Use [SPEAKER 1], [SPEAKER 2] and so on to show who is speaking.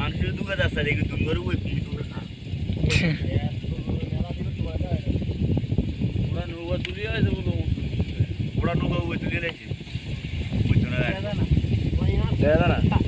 [SPEAKER 1] মানুষের দুঃখ আছে দুর্গর ওরা নৌকা তুলিয়ে আছে বলো ওরা নৌকা তুলিয়ে রাখছে
[SPEAKER 2] না